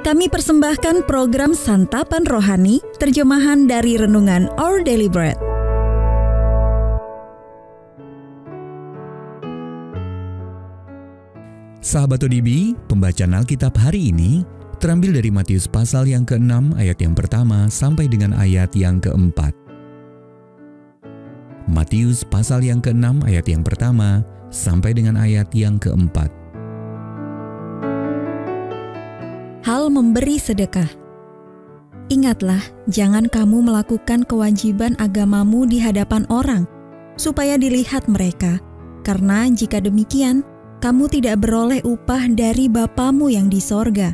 Kami persembahkan program Santapan Rohani, terjemahan dari Renungan Our Daily Bread. Sahabat ODB, pembacaan Alkitab hari ini terambil dari Matius pasal yang ke-6 ayat yang pertama sampai dengan ayat yang ke-4. Matius pasal yang ke-6 ayat yang pertama sampai dengan ayat yang ke-4. Hal memberi sedekah. Ingatlah, jangan kamu melakukan kewajiban agamamu di hadapan orang, supaya dilihat mereka, karena jika demikian, kamu tidak beroleh upah dari Bapamu yang di sorga.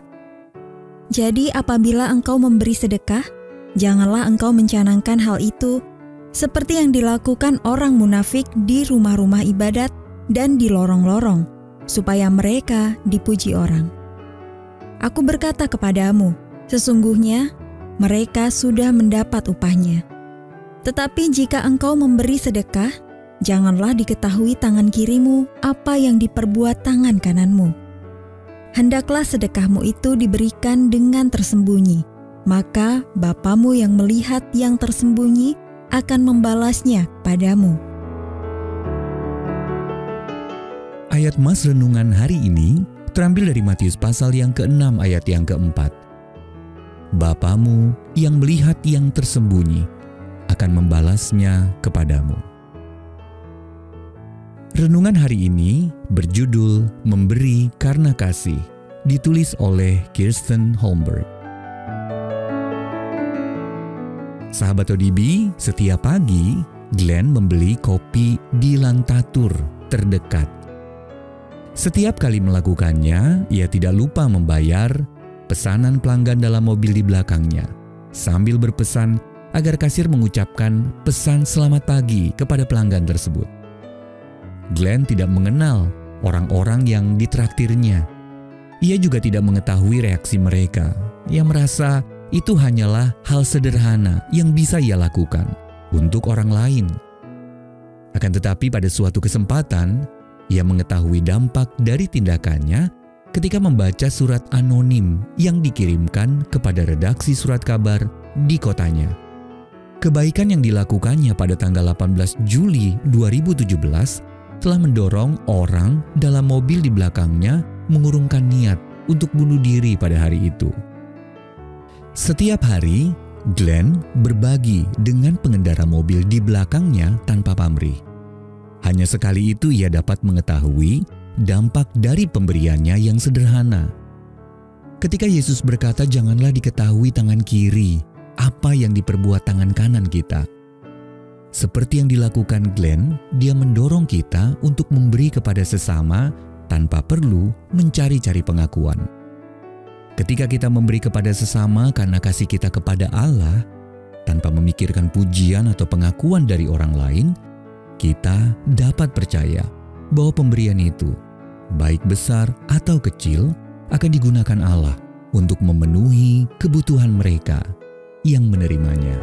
Jadi apabila engkau memberi sedekah, janganlah engkau mencanangkan hal itu, seperti yang dilakukan orang munafik di rumah-rumah ibadat dan di lorong-lorong, supaya mereka dipuji orang. Aku berkata kepadamu, sesungguhnya mereka sudah mendapat upahnya. Tetapi jika engkau memberi sedekah, janganlah diketahui tangan kirimu apa yang diperbuat tangan kananmu. Hendaklah sedekahmu itu diberikan dengan tersembunyi, maka Bapamu yang melihat yang tersembunyi akan membalasnya padamu. Ayat Mas Renungan hari ini terambil dari Matius pasal yang ke-6 ayat yang ke-4. Bapamu yang melihat yang tersembunyi akan membalasnya kepadamu. Renungan hari ini berjudul Memberi Karena Kasih, ditulis oleh Kirsten Holmberg. Sahabat ODB, setiap pagi Glenn membeli kopi di Lantatur terdekat. Setiap kali melakukannya, ia tidak lupa membayar pesanan pelanggan dalam mobil di belakangnya, sambil berpesan agar kasir mengucapkan pesan selamat pagi kepada pelanggan tersebut. Glenn tidak mengenal orang-orang yang ditraktirnya. Ia juga tidak mengetahui reaksi mereka, yang merasa itu hanyalah hal sederhana yang bisa ia lakukan untuk orang lain. Akan tetapi pada suatu kesempatan, ia mengetahui dampak dari tindakannya ketika membaca surat anonim yang dikirimkan kepada redaksi surat kabar di kotanya. Kebaikan yang dilakukannya pada tanggal 18 Juli 2017 telah mendorong orang dalam mobil di belakangnya mengurungkan niat untuk bunuh diri pada hari itu. Setiap hari, Glenn berbagi dengan pengendara mobil di belakangnya tanpa pamrih. Hanya sekali itu ia dapat mengetahui dampak dari pemberiannya yang sederhana. Ketika Yesus berkata, "Janganlah diketahui tangan kiri apa yang diperbuat tangan kanan kita." Seperti yang dilakukan Glenn, dia mendorong kita untuk memberi kepada sesama tanpa perlu mencari-cari pengakuan. Ketika kita memberi kepada sesama karena kasih kita kepada Allah, tanpa memikirkan pujian atau pengakuan dari orang lain, kita dapat percaya bahwa pemberian itu, baik besar atau kecil, akan digunakan Allah untuk memenuhi kebutuhan mereka yang menerimanya.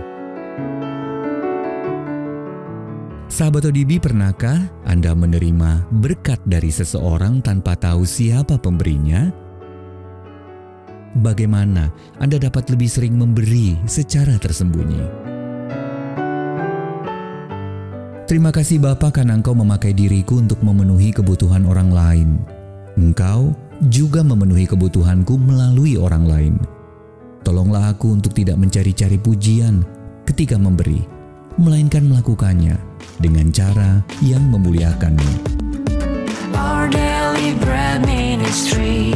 Sahabat ODB, pernahkah Anda menerima berkat dari seseorang tanpa tahu siapa pemberinya? Bagaimana Anda dapat lebih sering memberi secara tersembunyi? Terima kasih Bapa karena Engkau memakai diriku untuk memenuhi kebutuhan orang lain. Engkau juga memenuhi kebutuhanku melalui orang lain. Tolonglah aku untuk tidak mencari-cari pujian ketika memberi, melainkan melakukannya dengan cara yang memuliakan-Mu.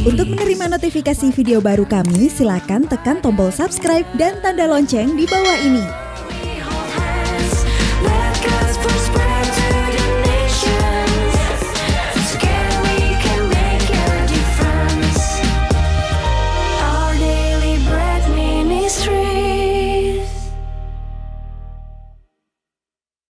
Untuk menerima notifikasi video baru kami, silakan tekan tombol subscribe dan tanda lonceng di bawah ini.